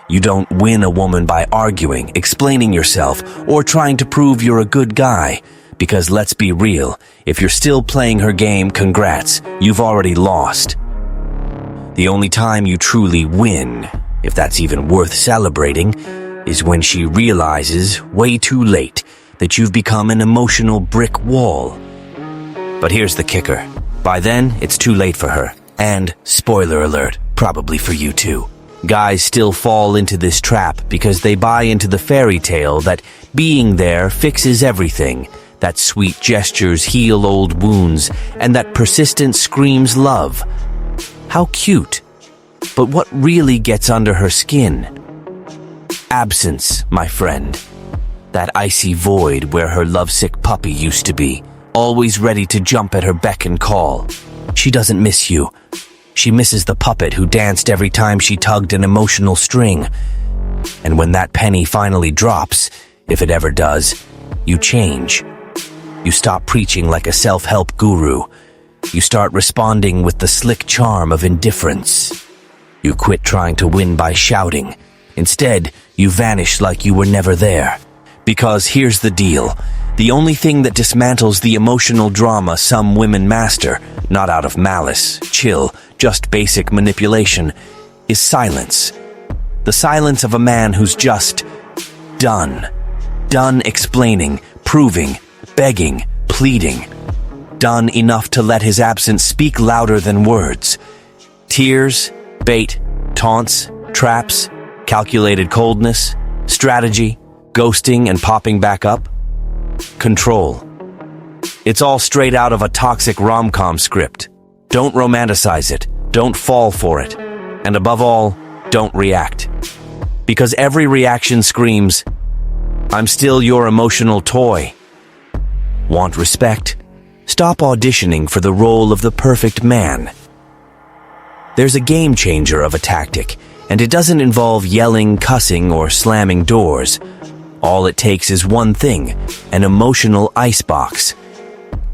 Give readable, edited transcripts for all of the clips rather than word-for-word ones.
You don't win a woman by arguing, explaining yourself, or trying to prove you're a good guy. Because let's be real, if you're still playing her game, congrats, you've already lost. The only time you truly win, if that's even worth celebrating, is when she realizes, way too late, that you've become an emotional brick wall. But here's the kicker. By then, it's too late for her. And, spoiler alert, probably for you too. Guys still fall into this trap because they buy into the fairy tale that being there fixes everything, that sweet gestures heal old wounds, and that persistence screams love. How cute. But what really gets under her skin? Absence, my friend. That icy void where her lovesick puppy used to be, always ready to jump at her beck and call. She doesn't miss you. She misses the puppet who danced every time she tugged an emotional string. And when that penny finally drops, if it ever does, you change. You stop preaching like a self-help guru. You start responding with the slick charm of indifference. You quit trying to win by shouting. Instead, you vanish like you were never there. Because here's the deal. The only thing that dismantles the emotional drama some women master, not out of malice, chill, just basic manipulation, is silence. The silence of a man who's just done. Done explaining, proving, begging, pleading. Done enough to let his absence speak louder than words. Tears, bait, taunts, traps, calculated coldness, strategy, ghosting and popping back up. Control. It's all straight out of a toxic rom-com script. Don't romanticize it. Don't fall for it. And above all, don't react. Because every reaction screams, I'm still your emotional toy. Want respect? Stop auditioning for the role of the perfect man. There's a game changer of a tactic, and it doesn't involve yelling, cussing, or slamming doors. All it takes is one thing, an emotional icebox.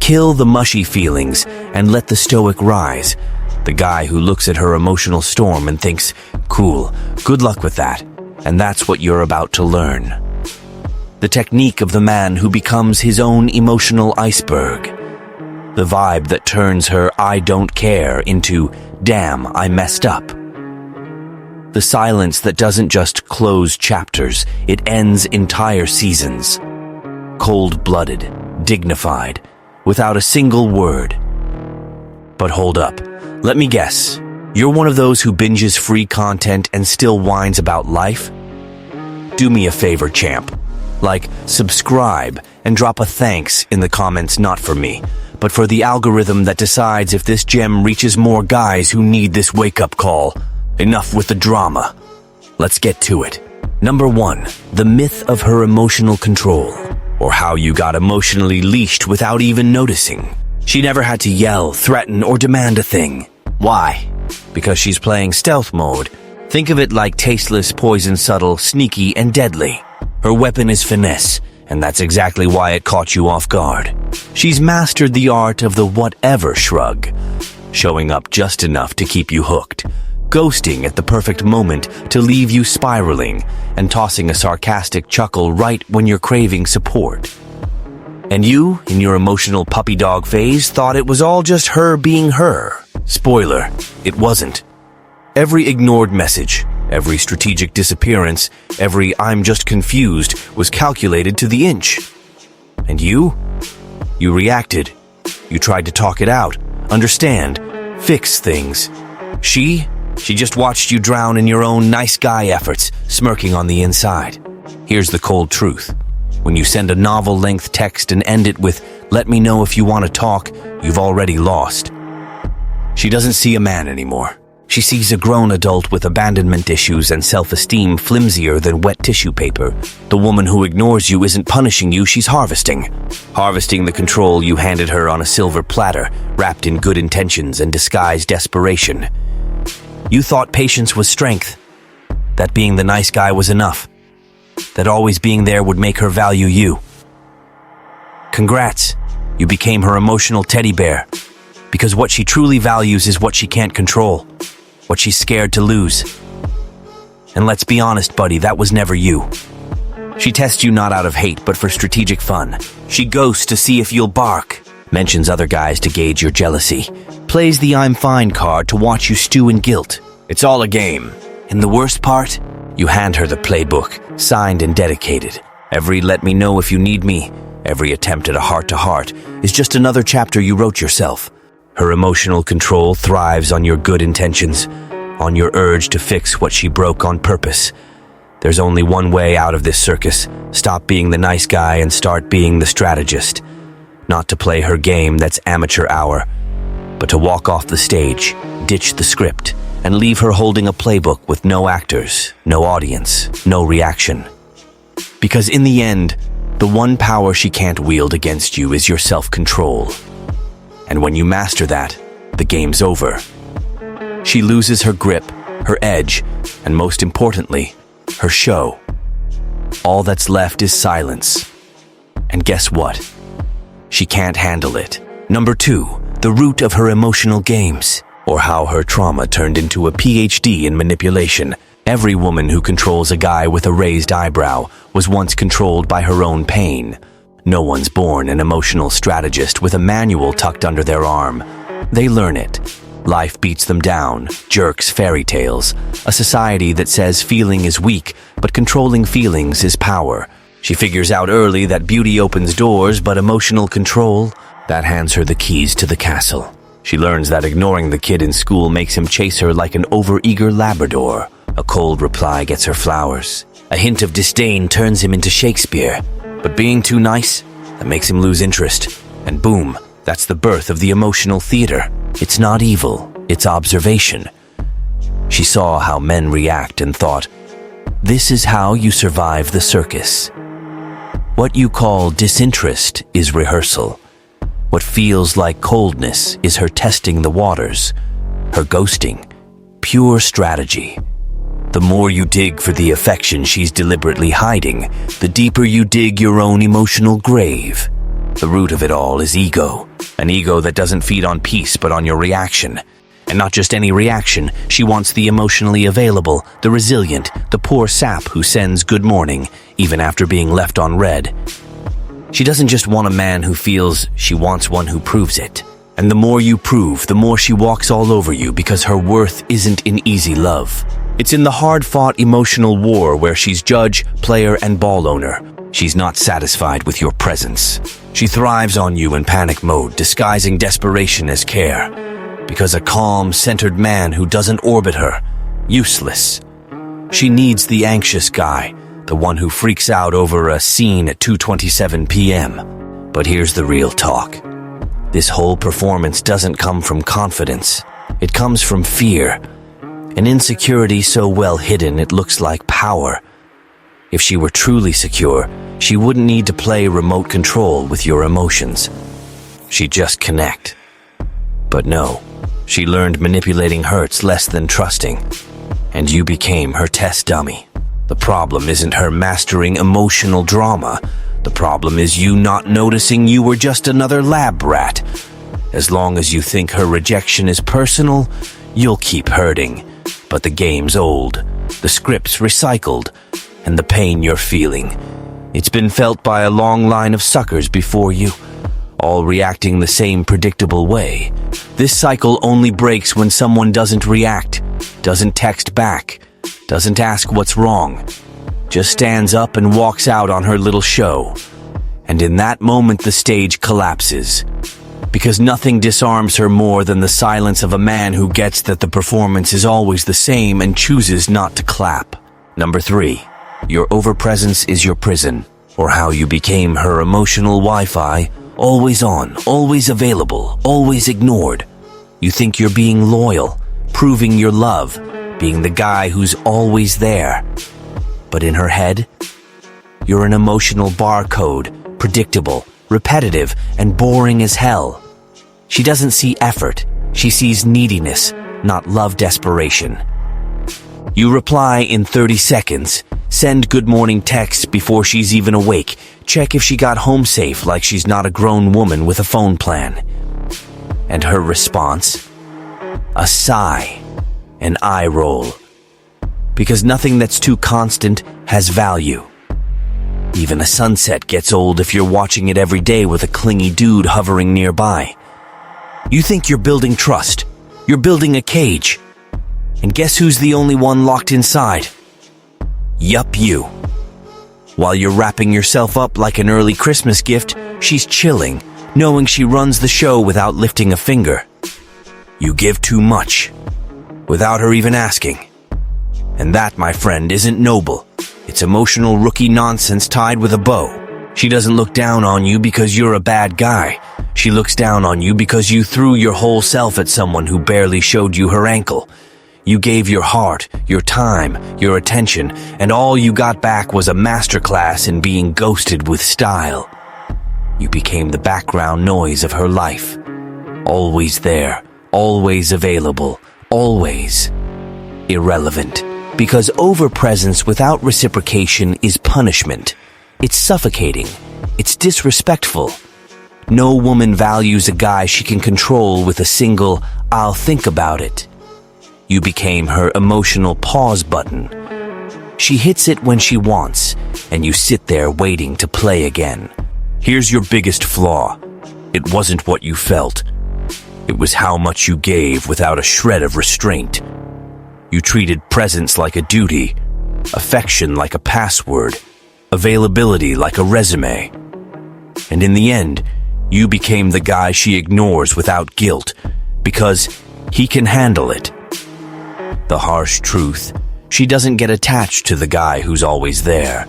Kill the mushy feelings and let the stoic rise. The guy who looks at her emotional storm and thinks, cool, good luck with that. And that's what you're about to learn. The technique of the man who becomes his own emotional iceberg. The vibe that turns her I don't care into, damn, I messed up. The silence that doesn't just close chapters, it ends entire seasons. Cold-blooded, dignified, without a single word. But hold up, let me guess. You're one of those who binges free content and still whines about life? Do me a favor, champ. Like, subscribe and drop a thanks in the comments, not for me, but for the algorithm that decides if this gem reaches more guys who need this wake-up call. Enough with the drama. Let's get to it. Number 1, the myth of her emotional control, or how you got emotionally leashed without even noticing. She never had to yell, threaten, or demand a thing. Why? Because she's playing stealth mode. Think of it like tasteless, poison, subtle, sneaky, and deadly. Her weapon is finesse, and that's exactly why it caught you off guard. She's mastered the art of the whatever shrug, showing up just enough to keep you hooked, ghosting at the perfect moment to leave you spiraling, and tossing a sarcastic chuckle right when you're craving support. And you, in your emotional puppy dog phase, thought it was all just her being her. Spoiler, it wasn't. Every ignored message, every strategic disappearance, every I'm just confused was calculated to the inch. And you? You reacted. You tried to talk it out, understand, fix things. She just watched you drown in your own nice guy efforts, smirking on the inside. Here's the cold truth. When you send a novel-length text and end it with, let me know if you want to talk, you've already lost. She doesn't see a man anymore. She sees a grown adult with abandonment issues and self-esteem flimsier than wet tissue paper. The woman who ignores you isn't punishing you, she's harvesting. Harvesting the control you handed her on a silver platter, wrapped in good intentions and disguised desperation. You thought patience was strength, that being the nice guy was enough, that always being there would make her value you. Congrats, you became her emotional teddy bear, because what she truly values is what she can't control, what she's scared to lose. And let's be honest, buddy, that was never you. She tests you not out of hate, but for strategic fun. She ghosts to see if you'll bark, mentions other guys to gauge your jealousy, plays the I'm fine card to watch you stew in guilt. It's all a game. And the worst part? You hand her the playbook, signed and dedicated. Every let me know if you need me, every attempt at a heart-to-heart is just another chapter you wrote yourself. Her emotional control thrives on your good intentions, on your urge to fix what she broke on purpose. There's only one way out of this circus. Stop being the nice guy and start being the strategist. Not to play her game that's amateur hour, but to walk off the stage, ditch the script, and leave her holding a playbook with no actors, no audience, no reaction. Because in the end, the one power she can't wield against you is your self-control. And when you master that, the game's over. She loses her grip, her edge, and most importantly, her show. All that's left is silence. And guess what? She can't handle it. Number 2, the root of her emotional games, or how her trauma turned into a PhD in manipulation. Every woman who controls a guy with a raised eyebrow was once controlled by her own pain. No one's born an emotional strategist with a manual tucked under their arm. They learn it. Life beats them down, jerks fairy tales, a society that says feeling is weak, but controlling feelings is power. She figures out early that beauty opens doors, but emotional control, that hands her the keys to the castle. She learns that ignoring the kid in school makes him chase her like an overeager Labrador. A cold reply gets her flowers. A hint of disdain turns him into Shakespeare. But being too nice, that makes him lose interest. And boom, that's the birth of the emotional theater. It's not evil, it's observation. She saw how men react and thought, this is how you survive the circus. What you call disinterest is rehearsal. What feels like coldness is her testing the waters. Her ghosting, pure strategy. The more you dig for the affection she's deliberately hiding, the deeper you dig your own emotional grave. The root of it all is ego. An ego that doesn't feed on peace but on your reaction. And not just any reaction, she wants the emotionally available, the resilient, the poor sap who sends good morning, even after being left on red. She doesn't just want a man who feels, she wants one who proves it. And the more you prove, the more she walks all over you because her worth isn't in easy love. It's in the hard-fought emotional war where she's judge, player, and ball owner. She's not satisfied with your presence. She thrives on you in panic mode, disguising desperation as care. Because a calm, centered man who doesn't orbit her, useless. She needs the anxious guy, the one who freaks out over a scene at 2:27 p.m. But here's the real talk. This whole performance doesn't come from confidence. It comes from fear. An insecurity so well hidden it looks like power. If she were truly secure, she wouldn't need to play remote control with your emotions. She'd just connect. But no, she learned manipulating hurts less than trusting. And you became her test dummy. The problem isn't her mastering emotional drama. The problem is you not noticing you were just another lab rat. As long as you think her rejection is personal, you'll keep hurting. But the game's old, the script's recycled, and the pain you're feeling, it's been felt by a long line of suckers before you, all reacting the same predictable way. This cycle only breaks when someone doesn't react, doesn't text back, doesn't ask what's wrong, just stands up and walks out on her little show. And in that moment the stage collapses. Because nothing disarms her more than the silence of a man who gets that the performance is always the same and chooses not to clap. Number 3, your overpresence is your prison, or how you became her emotional Wi-Fi, always on, always available, always ignored. You think you're being loyal, proving your love, being the guy who's always there. But in her head, you're an emotional barcode, predictable, repetitive, and boring as hell. She doesn't see effort. She sees neediness, not love desperation. You reply in 30 seconds, send good morning texts before she's even awake, check if she got home safe like she's not a grown woman with a phone plan. And her response? A sigh, an eye roll. Because nothing that's too constant has value. Even a sunset gets old if you're watching it every day with a clingy dude hovering nearby. You think you're building trust. You're building a cage. And guess who's the only one locked inside? Yup, you. While you're wrapping yourself up like an early Christmas gift, she's chilling, knowing she runs the show without lifting a finger. You give too much, without her even asking. And that, my friend, isn't noble. It's emotional rookie nonsense tied with a bow. She doesn't look down on you because you're a bad guy. She looks down on you because you threw your whole self at someone who barely showed you her ankle. You gave your heart, your time, your attention, and all you got back was a masterclass in being ghosted with style. You became the background noise of her life. Always there, always available, always irrelevant. Because overpresence without reciprocation is punishment. It's suffocating. It's disrespectful. No woman values a guy she can control with a single, "I'll think about it." You became her emotional pause button. She hits it when she wants, and you sit there waiting to play again. Here's your biggest flaw. It wasn't what you felt. It was how much you gave without a shred of restraint. You treated presence like a duty, affection like a password, availability like a resume. And in the end, you became the guy she ignores without guilt, because he can handle it. The harsh truth, she doesn't get attached to the guy who's always there.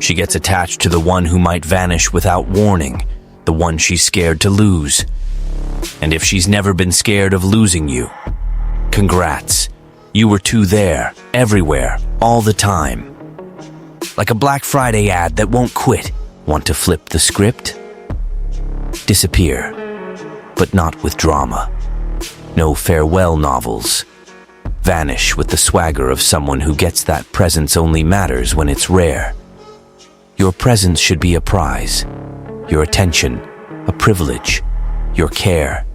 She gets attached to the one who might vanish without warning, the one she's scared to lose. And if she's never been scared of losing you, congrats. You were too there, everywhere, all the time. Like a Black Friday ad that won't quit. Want to flip the script? Disappear, but not with drama. No farewell novels. Vanish with the swagger of someone who gets that presence only matters when it's rare. Your presence should be a prize. Your attention, a privilege. Your care,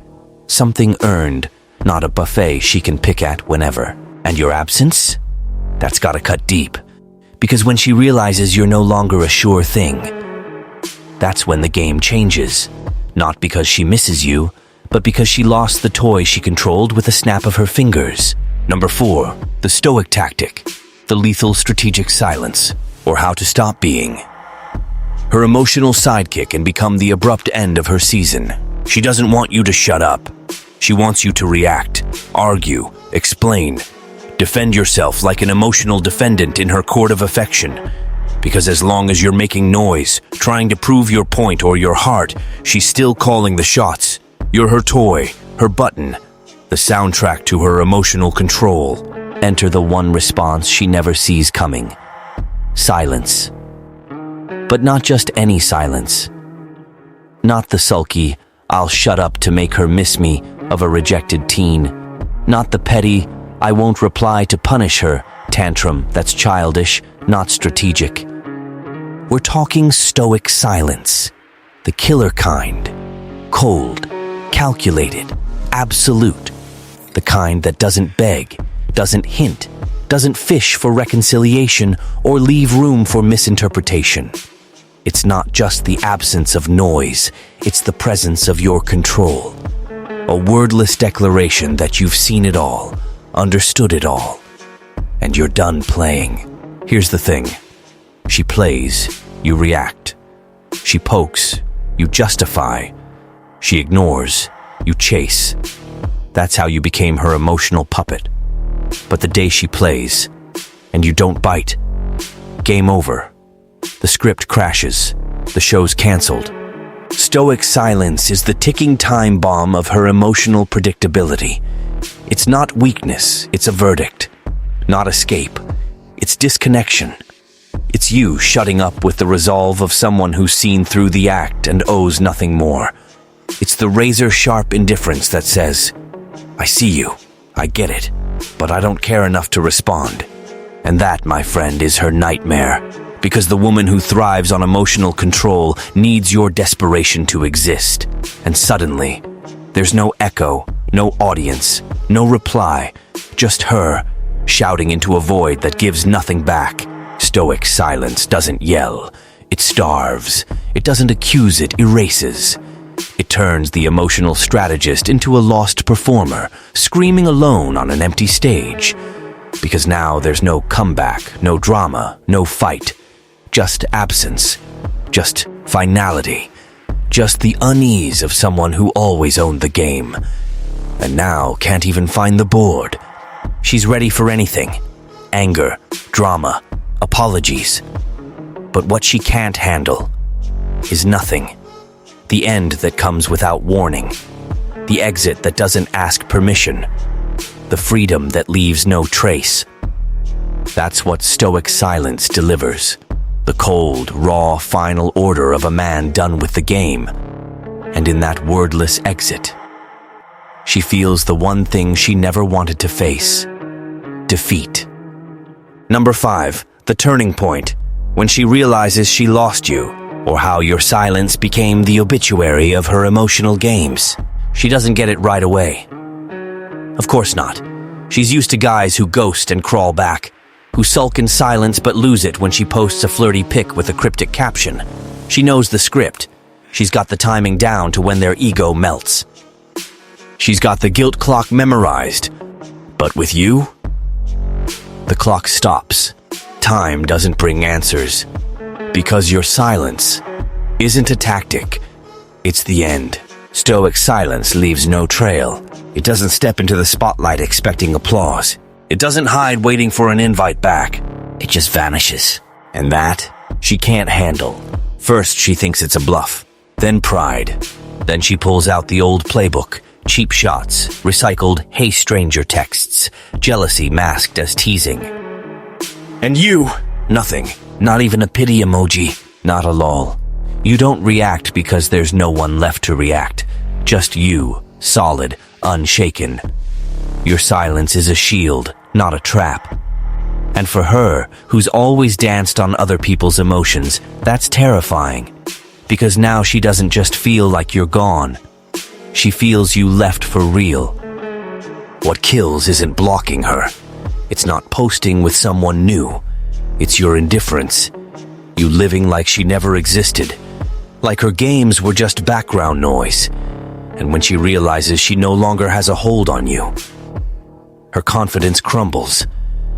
something earned, not a buffet she can pick at whenever. And your absence? That's gotta cut deep. Because when she realizes you're no longer a sure thing, that's when the game changes. Not because she misses you, but because she lost the toy she controlled with a snap of her fingers. Number 4, the Stoic tactic, the lethal strategic silence, or how to stop being. Her emotional sidekick and become the abrupt end of her season. She doesn't want you to shut up. She wants you to react, argue, explain, defend yourself like an emotional defendant in her court of affection. Because as long as you're making noise, trying to prove your point or your heart, she's still calling the shots. You're her toy, her button, the soundtrack to her emotional control. Enter the one response she never sees coming. Silence. But not just any silence. Not the sulky, "I'll shut up to make her miss me" of a rejected teen. Not the petty, "I won't reply to punish her" tantrum that's childish, not strategic. We're talking Stoic silence. The killer kind. Cold, calculated, absolute. The kind that doesn't beg, doesn't hint, doesn't fish for reconciliation or leave room for misinterpretation. It's not just the absence of noise, it's the presence of your control. A wordless declaration that you've seen it all, understood it all, and you're done playing. Here's the thing. She plays, you react. She pokes, you justify. She ignores, you chase. That's how you became her emotional puppet. But the day she plays, and you don't bite, game over. The script crashes. The show's canceled. Stoic silence is the ticking time bomb of her emotional predictability. It's not weakness, it's a verdict. Not escape, it's disconnection. It's you shutting up with the resolve of someone who's seen through the act and owes nothing more. It's the razor-sharp indifference that says, "I see you, I get it, but I don't care enough to respond." And that, my friend, is her nightmare. Because the woman who thrives on emotional control needs your desperation to exist. And suddenly, there's no echo, no audience, no reply, just her, shouting into a void that gives nothing back. Stoic silence doesn't yell. It starves. It doesn't accuse, it erases. It turns the emotional strategist into a lost performer, screaming alone on an empty stage. Because now there's no comeback, no drama, no fight. Just absence. Just finality. Just the unease of someone who always owned the game. And now can't even find the board. She's ready for anything. Anger, drama, apologies. But what she can't handle is nothing. The end that comes without warning. The exit that doesn't ask permission. The freedom that leaves no trace. That's what Stoic Silence delivers. The cold, raw, final order of a man done with the game. And in that wordless exit, she feels the one thing she never wanted to face. Defeat. Number 5, the turning point. When she realizes she lost you, or how your silence became the obituary of her emotional games. She doesn't get it right away. Of course not. She's used to guys who ghost and crawl back, who sulk in silence but lose it when she posts a flirty pic with a cryptic caption. She knows the script. She's got the timing down to when their ego melts. She's got the guilt clock memorized. But with you, the clock stops. Time doesn't bring answers. Because your silence isn't a tactic, it's the end. Stoic silence leaves no trail. It doesn't step into the spotlight expecting applause. It doesn't hide waiting for an invite back. It just vanishes. And that, she can't handle. First, she thinks it's a bluff. Then pride. Then she pulls out the old playbook. Cheap shots, recycled "Hey stranger" texts, jealousy masked as teasing. And you, nothing. Not even a pity emoji, not a lol. You don't react because there's no one left to react. Just you, solid, unshaken. Your silence is a shield, not a trap. And for her, who's always danced on other people's emotions, that's terrifying. Because now she doesn't just feel like you're gone. She feels you left for real. What kills isn't blocking her. It's not posting with someone new. It's your indifference. You living like she never existed. Like her games were just background noise. And when she realizes she no longer has a hold on you, her confidence crumbles.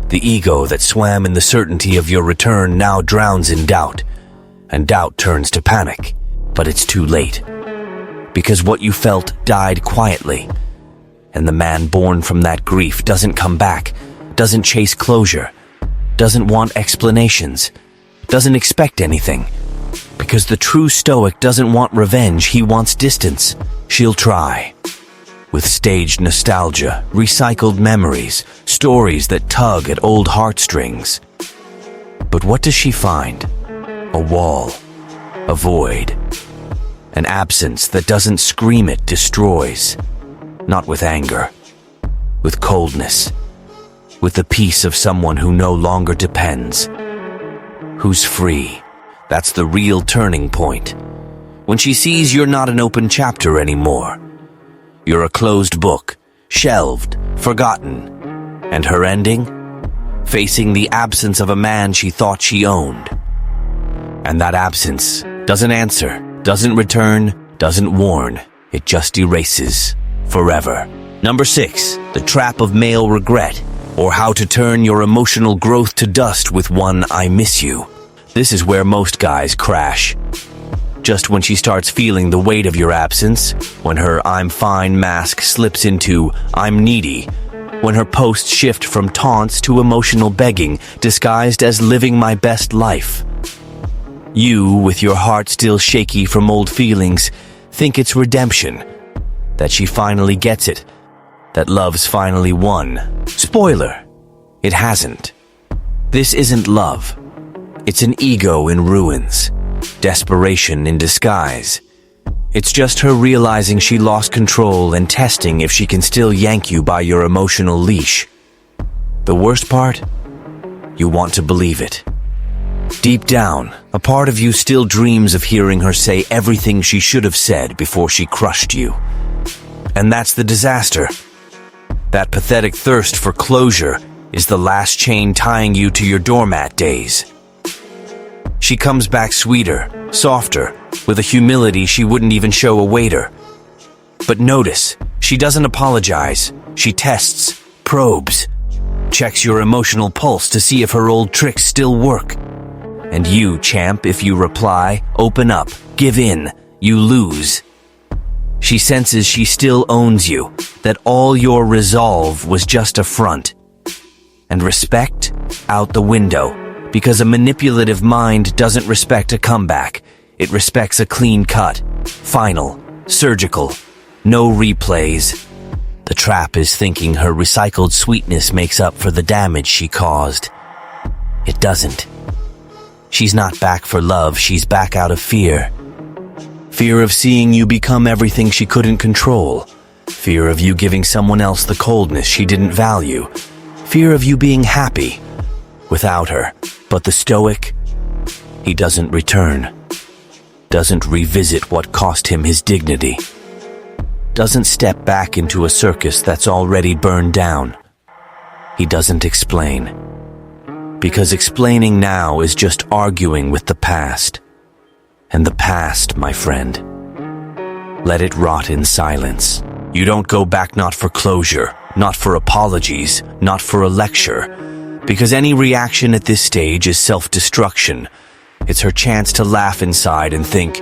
The ego that swam in the certainty of your return now drowns in doubt. And doubt turns to panic. But it's too late. Because what you felt died quietly. And the man born from that grief doesn't come back, doesn't chase closure, doesn't want explanations, doesn't expect anything. Because the true Stoic doesn't want revenge, he wants distance. She'll try. With staged nostalgia, recycled memories, stories that tug at old heartstrings. But what does she find? A wall. A void. An absence that doesn't scream, it destroys. Not with anger. With coldness. With the peace of someone who no longer depends. Who's free. That's the real turning point. When she sees you're not an open chapter anymore. You're a closed book, shelved, forgotten. And her ending? Facing the absence of a man she thought she owned. And that absence doesn't answer, doesn't return, doesn't warn. It just erases. Forever. Number 6, the trap of male regret. Or how to turn your emotional growth to dust with one "I miss you." This is where most guys crash. Just when she starts feeling the weight of your absence, when her "I'm fine" mask slips into "I'm needy," when her posts shift from taunts to emotional begging, disguised as living my best life. You, with your heart still shaky from old feelings, think it's redemption, that she finally gets it, that love's finally won. Spoiler, it hasn't. This isn't love. It's an ego in ruins, desperation in disguise. It's just her realizing she lost control and testing if she can still yank you by your emotional leash. The worst part? You want to believe it. Deep down, a part of you still dreams of hearing her say everything she should have said before she crushed you. And that's the disaster. That pathetic thirst for closure is the last chain tying you to your doormat days. She comes back sweeter, softer, with a humility she wouldn't even show a waiter. But notice, she doesn't apologize. She tests, probes, checks your emotional pulse to see if her old tricks still work. And you, champ, if you reply, open up, give in, you lose. She senses she still owns you, that all your resolve was just a front. And respect? Out the window. Because a manipulative mind doesn't respect a comeback. It respects a clean cut, final, surgical, no replays. The trap is thinking her recycled sweetness makes up for the damage she caused. It doesn't. She's not back for love, she's back out of fear. Fear of seeing you become everything she couldn't control. Fear of you giving someone else the coldness she didn't value. Fear of you being happy without her. But the Stoic, he doesn't return. Doesn't revisit what cost him his dignity. Doesn't step back into a circus that's already burned down. He doesn't explain. Because explaining now is just arguing with the past. And the past, my friend, let it rot in silence. You don't go back not for closure, not for apologies, not for a lecture. Because any reaction at this stage is self-destruction. It's her chance to laugh inside and think,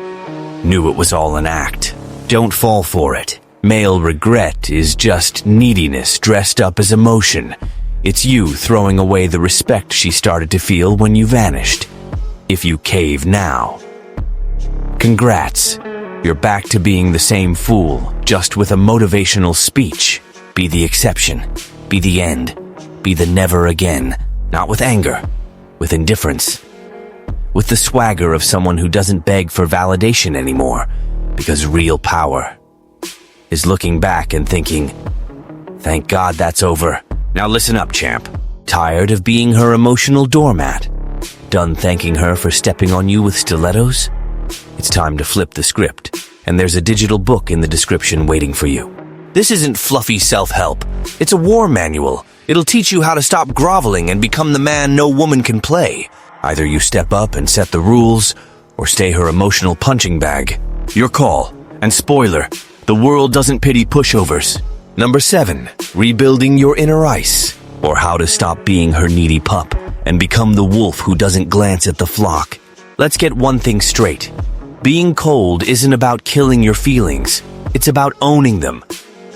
knew it was all an act. Don't fall for it. Male regret is just neediness dressed up as emotion. It's you throwing away the respect she started to feel when you vanished. If you cave now. Congrats. You're back to being the same fool, just with a motivational speech. Be the exception. Be the end. Be the never again. Not with anger. With indifference. With the swagger of someone who doesn't beg for validation anymore. Because real power is looking back and thinking, thank God that's over. Now listen up, champ. Tired of being her emotional doormat? Done thanking her for stepping on you with stilettos? It's time to flip the script, and there's a digital book in the description waiting for you. This isn't fluffy self-help. It's a war manual. It'll teach you how to stop groveling and become the man no woman can play. Either you step up and set the rules, or stay her emotional punching bag. Your call. And spoiler, the world doesn't pity pushovers. Number 7, rebuilding your inner ice, or how to stop being her needy pup and become the wolf who doesn't glance at the flock. Let's get one thing straight. Being cold isn't about killing your feelings. It's about owning them.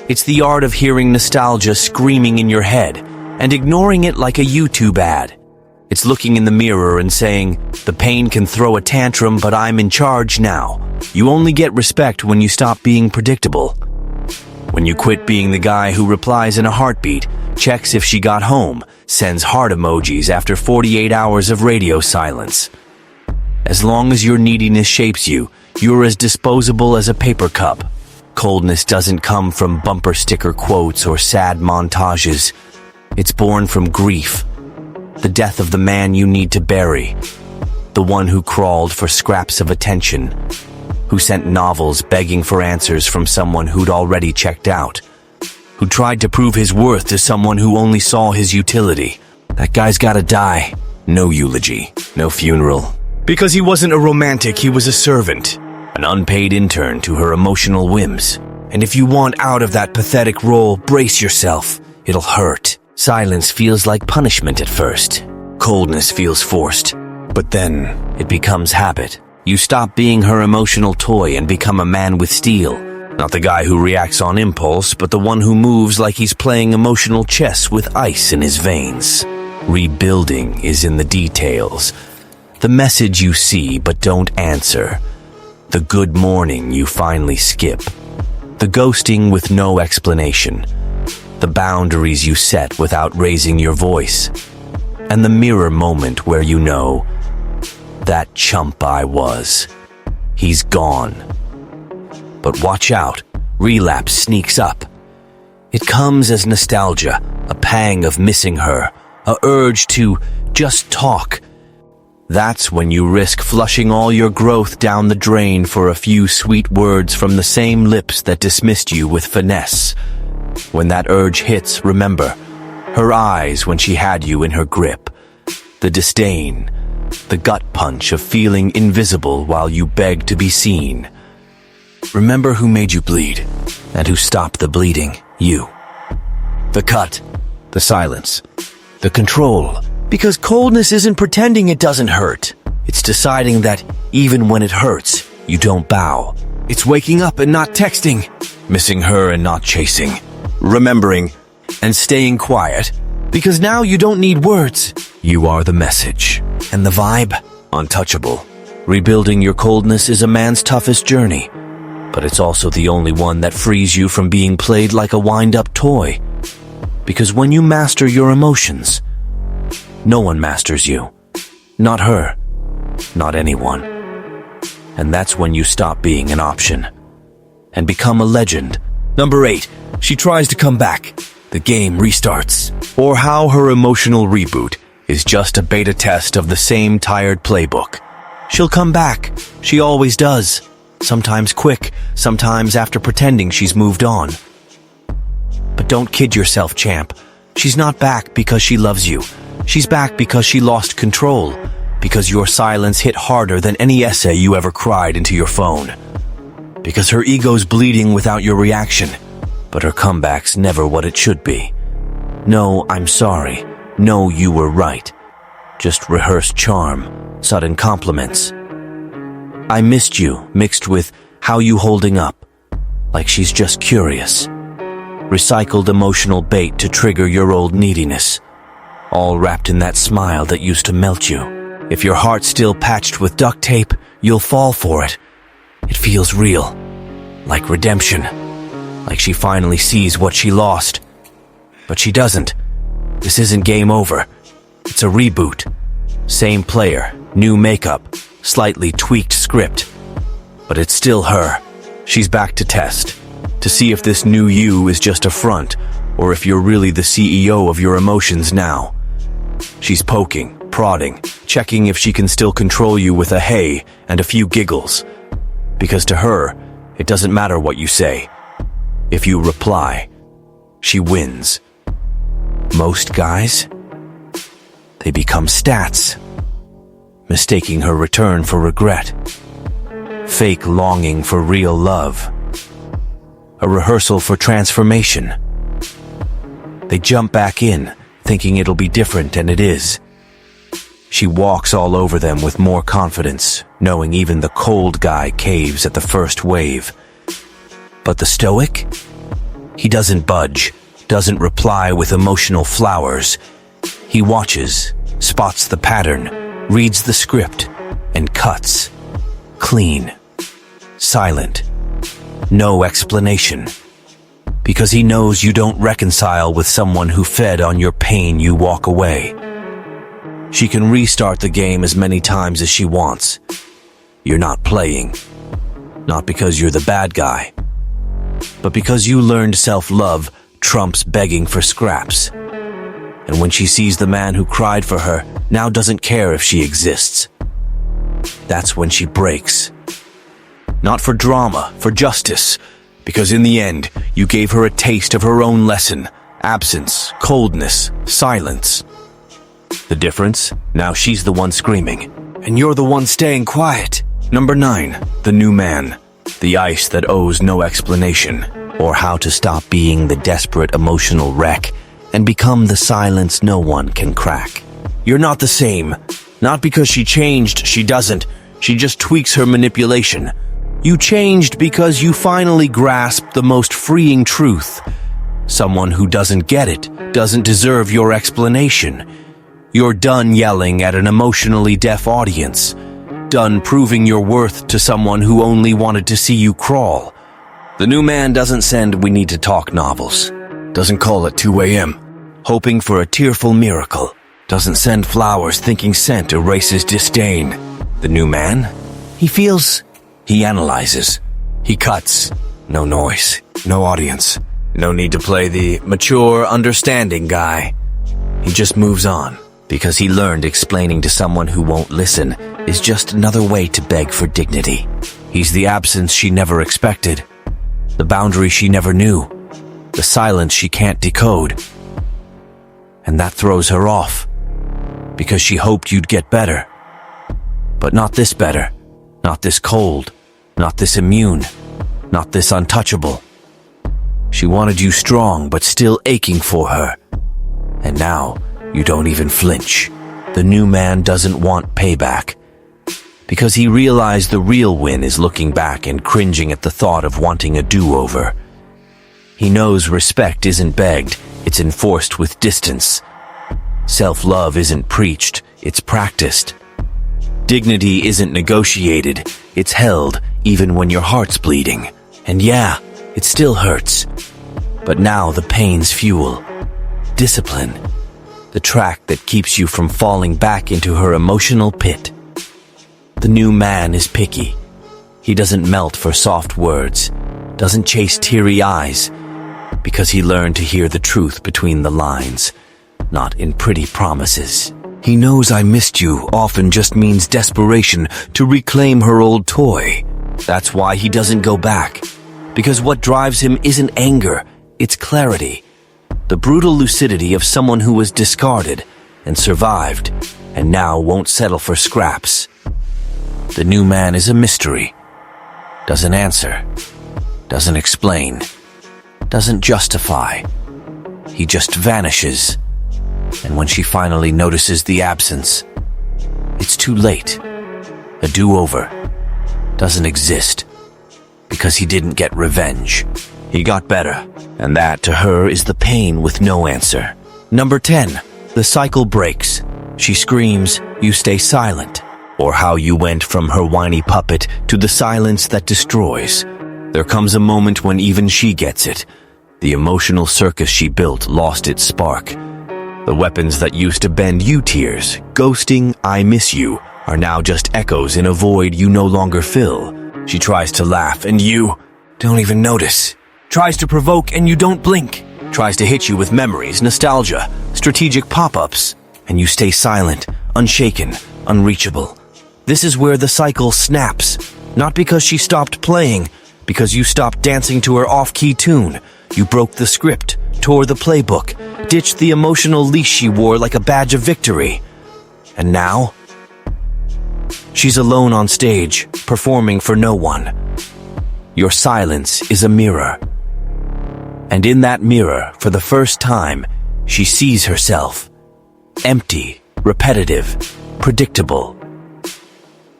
It's the art of hearing nostalgia screaming in your head and ignoring it like a YouTube ad. It's looking in the mirror and saying, the pain can throw a tantrum, but I'm in charge now. You only get respect when you stop being predictable. When you quit being the guy who replies in a heartbeat, checks if she got home, sends heart emojis after 48 hours of radio silence. As long as your neediness shapes you, you're as disposable as a paper cup. Coldness doesn't come from bumper sticker quotes or sad montages. It's born from grief. The death of the man you need to bury. The one who crawled for scraps of attention. Who sent novels begging for answers from someone who'd already checked out. Who tried to prove his worth to someone who only saw his utility. That guy's gotta die. No eulogy, no funeral. Because he wasn't a romantic, he was a servant. An unpaid intern to her emotional whims. And if you want out of that pathetic role, brace yourself. It'll hurt. Silence feels like punishment at first. Coldness feels forced. But then, it becomes habit. You stop being her emotional toy and become a man with steel. Not the guy who reacts on impulse, but the one who moves like he's playing emotional chess with ice in his veins. Rebuilding is in the details. The message you see but don't answer. The good morning you finally skip. The ghosting with no explanation. The boundaries you set without raising your voice. And the mirror moment where you know, that chump I was. He's gone. But watch out, relapse sneaks up. It comes as nostalgia, a pang of missing her, a urge to just talk. That's when you risk flushing all your growth down the drain for a few sweet words from the same lips that dismissed you with finesse. When that urge hits, remember, Her eyes when she had you in her grip. The disdain. The gut punch of feeling invisible while you beg to be seen. Remember who made you bleed, and who stopped the bleeding, you. The cut, the silence, the control. Because coldness isn't pretending it doesn't hurt. It's deciding that even when it hurts, you don't bow. It's waking up and not texting, missing her and not chasing, remembering and staying quiet. Because now you don't need words. You are the message. And the vibe? Untouchable. Rebuilding your coldness is a man's toughest journey. But it's also the only one that frees you from being played like a wind-up toy. Because when you master your emotions, no one masters you. Not her. Not anyone. And that's when you stop being an option and become a legend. Number 8. She tries to come back. The game restarts. Or how her emotional reboot is just a beta test of the same tired playbook. She'll come back. She always does. Sometimes quick, sometimes after pretending she's moved on. But don't kid yourself, champ. She's not back because she loves you. She's back because she lost control. Because your silence hit harder than any essay you ever cried into your phone. Because her ego's bleeding without your reaction. But her comeback's never what it should be. No, I'm sorry. No, you were right. Just rehearsed charm, sudden compliments. I missed you, mixed with how you holding up. Like she's just curious. Recycled emotional bait to trigger your old neediness. All wrapped in that smile that used to melt you. If your heart's still patched with duct tape, you'll fall for it. It feels real. Like redemption. Like she finally sees what she lost. But she doesn't. This isn't game over. It's a reboot. Same player, new makeup, slightly tweaked script. But it's still her. She's back to test. To see if this new you is just a front, or if you're really the CEO of your emotions now. She's poking, prodding, checking if she can still control you with a hey and a few giggles. Because to her, it doesn't matter what you say. If you reply, she wins. Most guys, they become stats, mistaking her return for regret, fake longing for real love, a rehearsal for transformation. They jump back in, thinking it'll be different, and it is. She walks all over them with more confidence, knowing even the cold guy caves at the first wave. But the stoic? He doesn't budge, doesn't reply with emotional flowers. He watches, spots the pattern, reads the script, and cuts. Clean. Silent. No explanation. Because he knows you don't reconcile with someone who fed on your pain. You walk away. She can restart the game as many times as she wants. You're not playing. Not because you're the bad guy, but because you learned self-love trumps begging for scraps. And when she sees the man who cried for her now doesn't care if she exists, that's when she breaks. Not for drama, for justice, because in the end, you gave her a taste of her own lesson. Absence, coldness, silence. The difference? Now she's the one screaming, and you're the one staying quiet. Number 9, the new man. The ice that owes no explanation, or how to stop being the desperate emotional wreck and become the silence no one can crack. You're not the same. Not because she changed, she doesn't. She just tweaks her manipulation. You changed because you finally grasped the most freeing truth. Someone who doesn't get it doesn't deserve your explanation. You're done yelling at an emotionally deaf audience. Done proving your worth to someone who only wanted to see you crawl. The new man doesn't send "we need to talk" novels. Doesn't call at 2 a.m. hoping for a tearful miracle. Doesn't send flowers thinking scent erases disdain. The new man? He feels. He analyzes. He cuts. No noise. No audience. No need to play the mature, understanding guy. He just moves on. Because he learned explaining to someone who won't listen is just another way to beg for dignity. He's the absence she never expected. The boundary she never knew. The silence she can't decode. And that throws her off, because she hoped you'd get better. But not this better, not this cold, not this immune, not this untouchable. She wanted you strong, but still aching for her. And now, you don't even flinch. The new man doesn't want payback, because he realized the real win is looking back and cringing at the thought of wanting a do-over. He knows respect isn't begged, it's enforced with distance. Self-love isn't preached, it's practiced. Dignity isn't negotiated, it's held even when your heart's bleeding. And yeah, it still hurts. But now the pain's fuel. Discipline. The track that keeps you from falling back into her emotional pit. The new man is picky. He doesn't melt for soft words, doesn't chase teary eyes, because he learned to hear the truth between the lines, not in pretty promises. He knows "I missed you" often just means desperation to reclaim her old toy. That's why he doesn't go back. Because what drives him isn't anger, it's clarity. The brutal lucidity of someone who was discarded and survived, and now won't settle for scraps. The new man is a mystery. Doesn't answer. Doesn't explain. Doesn't justify. He just vanishes. And when she finally notices the absence, it's too late. A do-over doesn't exist, because he didn't get revenge. He got better, and that to her is the pain with no answer. Number 10, the cycle breaks. She screams, you stay silent. Or how you went from her whiny puppet to the silence that destroys. There comes a moment when even she gets it. The emotional circus she built lost its spark. The weapons that used to bend you tears, ghosting, "I miss you," are now just echoes in a void you no longer fill. She tries to laugh and you don't even notice. Tries to provoke and you don't blink. Tries to hit you with memories, nostalgia, strategic pop-ups, and you stay silent, unshaken, unreachable. This is where the cycle snaps. Not because she stopped playing, because you stopped dancing to her off-key tune. You broke the script, tore the playbook, ditched the emotional leash she wore like a badge of victory. And now, she's alone on stage, performing for no one. Your silence is a mirror. And in that mirror, for the first time, she sees herself. Empty, repetitive, predictable.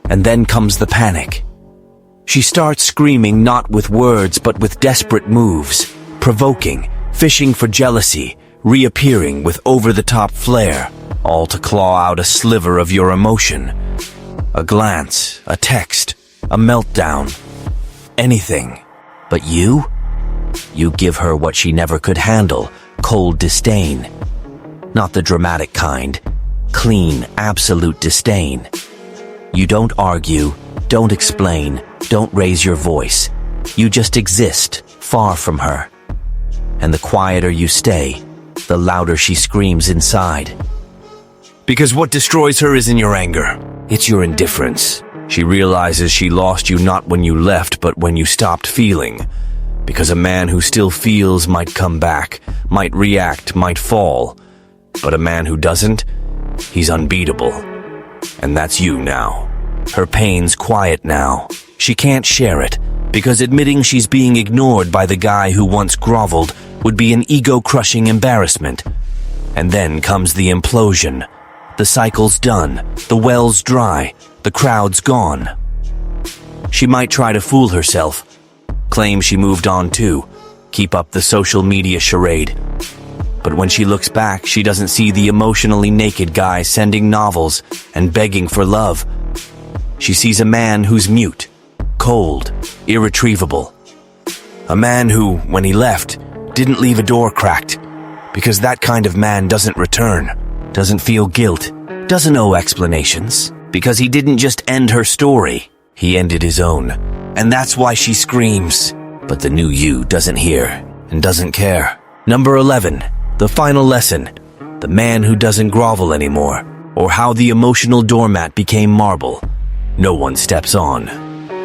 And then comes the panic. She starts screaming not with words but with desperate moves, provoking, fishing for jealousy, reappearing with over-the-top flair, all to claw out a sliver of your emotion. A glance, a text, a meltdown, anything. But you? You give her what she never could handle, cold disdain. Not the dramatic kind, clean, absolute disdain. You don't argue, don't explain, don't raise your voice. You just exist, far from her. And the quieter you stay, the louder she screams inside. Because what destroys her isn't your anger, it's your indifference. She realizes she lost you not when you left, but when you stopped feeling. Because a man who still feels might come back, might react, might fall. But a man who doesn't, he's unbeatable. And that's you now. Her pain's quiet now. She can't share it, because admitting she's being ignored by the guy who once groveled would be an ego-crushing embarrassment. And then comes the implosion. The cycle's done, the well's dry, the crowd's gone. She might try to fool herself, claim she moved on too, keep up the social media charade. But when she looks back, she doesn't see the emotionally naked guy sending novels and begging for love. She sees a man who's mute, cold, irretrievable. A man who, when he left, didn't leave a door cracked, because that kind of man doesn't return, doesn't feel guilt, doesn't owe explanations, because he didn't just end her story, he ended his own. And that's why she screams. But the new you doesn't hear and doesn't care. Number 11, the final lesson, the man who doesn't grovel anymore, or how the emotional doormat became marble. No one steps on.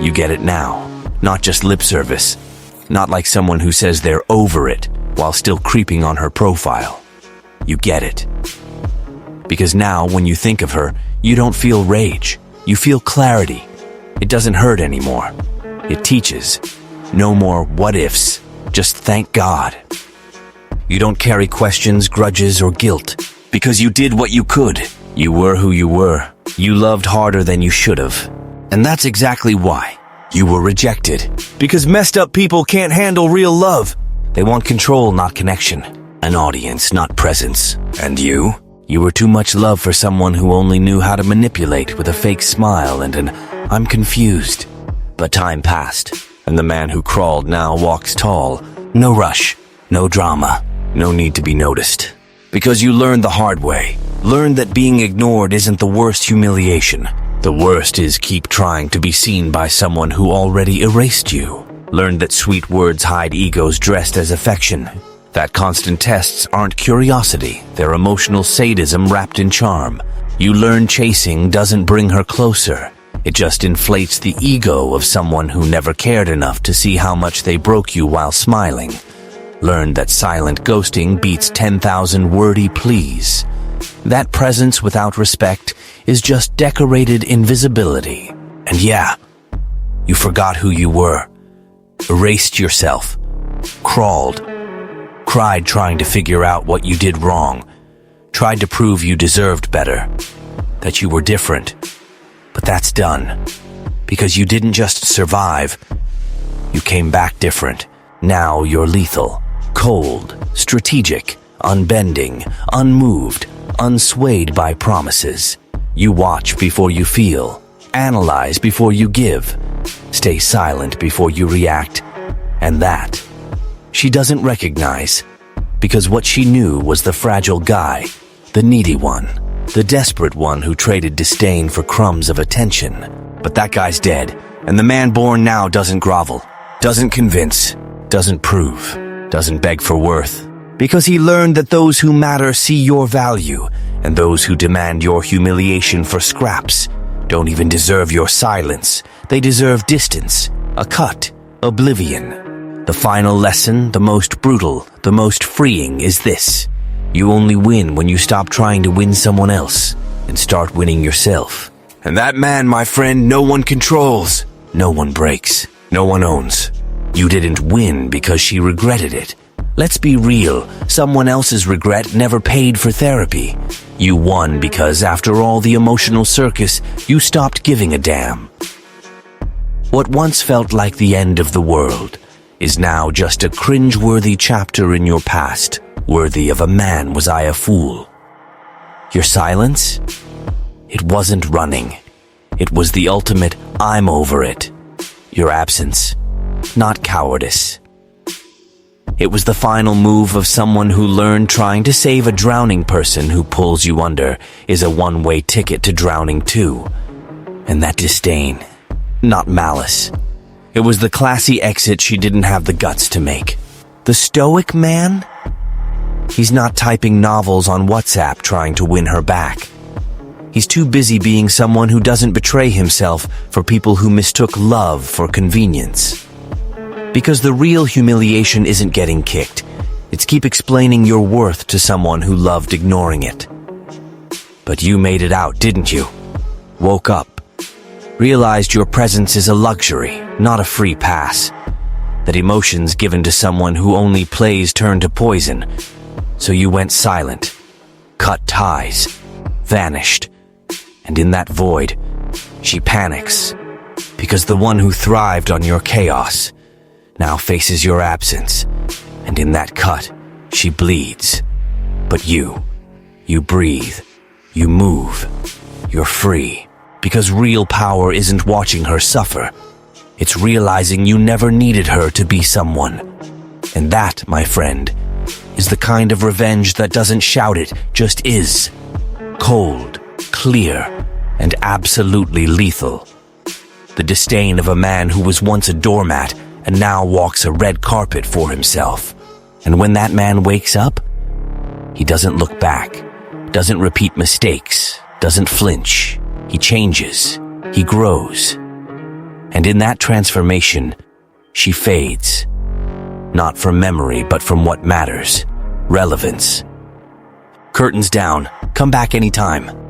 You get it now, not just lip service, not like someone who says they're over it while still creeping on her profile. you get it. Because now, when you think of her, you don't feel rage. You feel clarity. It doesn't hurt anymore. It teaches. No more what-ifs. Just thank God. You don't carry questions, grudges, or guilt. Because you did what you could. You were who you were. You loved harder than you should have. And that's exactly why. You were rejected. Because messed up people can't handle real love. They want control, not connection. An audience, not presence. And you? You were too much love for someone who only knew how to manipulate with a fake smile and an "I'm confused." But time passed, and the man who crawled now walks tall. No rush, no drama, no need to be noticed. Because you learned the hard way. Learned that being ignored isn't the worst humiliation. The worst is keep trying to be seen by someone who already erased you. Learned that sweet words hide egos dressed as affection. That constant tests aren't curiosity, they're emotional sadism wrapped in charm. You learn chasing doesn't bring her closer. It just inflates the ego of someone who never cared enough to see how much they broke you while smiling. Learn that silent ghosting beats 10,000 wordy pleas. That presence without respect is just decorated invisibility. And yeah, you forgot who you were. Erased yourself. Crawled. Cried trying to figure out what you did wrong. Tried to prove you deserved better. That you were different. But that's done. Because you didn't just survive. You came back different. Now you're lethal. Cold. Strategic. Unbending. Unmoved. Unswayed by promises. You watch before you feel. Analyze before you give. Stay silent before you react. And that she doesn't recognize, because what she knew was the fragile guy, the needy one, the desperate one who traded disdain for crumbs of attention. But that guy's dead, and the man born now doesn't grovel, doesn't convince, doesn't prove, doesn't beg for worth, because he learned that those who matter see your value, and those who demand your humiliation for scraps don't even deserve your silence. They deserve distance, a cut, oblivion. The final lesson, the most brutal, the most freeing, is this. You only win when you stop trying to win someone else and start winning yourself. And that man, my friend, no one controls. No one breaks. No one owns. You didn't win because she regretted it. Let's be real. Someone else's regret never paid for therapy. You won because after all the emotional circus, you stopped giving a damn. What once felt like the end of the world is now just a cringe-worthy chapter in your past, worthy of a "man, was I a fool." Your silence? It wasn't running. It was the ultimate "I'm over it." Your absence, not cowardice. It was the final move of someone who learned trying to save a drowning person who pulls you under is a one-way ticket to drowning too. And that disdain, not malice. It was the classy exit she didn't have the guts to make. The stoic man? He's not typing novels on WhatsApp trying to win her back. He's too busy being someone who doesn't betray himself for people who mistook love for convenience. Because the real humiliation isn't getting kicked. It's keep explaining your worth to someone who loved ignoring it. But you made it out, didn't you? Woke up. Realized your presence is a luxury, not a free pass. That emotions given to someone who only plays turn to poison. So you went silent, cut ties, vanished. And in that void, she panics. Because the one who thrived on your chaos now faces your absence. And in that cut, she bleeds. But you breathe, you move, you're free. Because real power isn't watching her suffer. It's realizing you never needed her to be someone. And that, my friend, is the kind of revenge that doesn't shout it, just is. Cold, clear, and absolutely lethal. The disdain of a man who was once a doormat and now walks a red carpet for himself. And when that man wakes up, he doesn't look back, doesn't repeat mistakes, doesn't flinch. He changes. He grows. And in that transformation, she fades. Not from memory, but from what matters. Relevance. Curtains down. Come back anytime.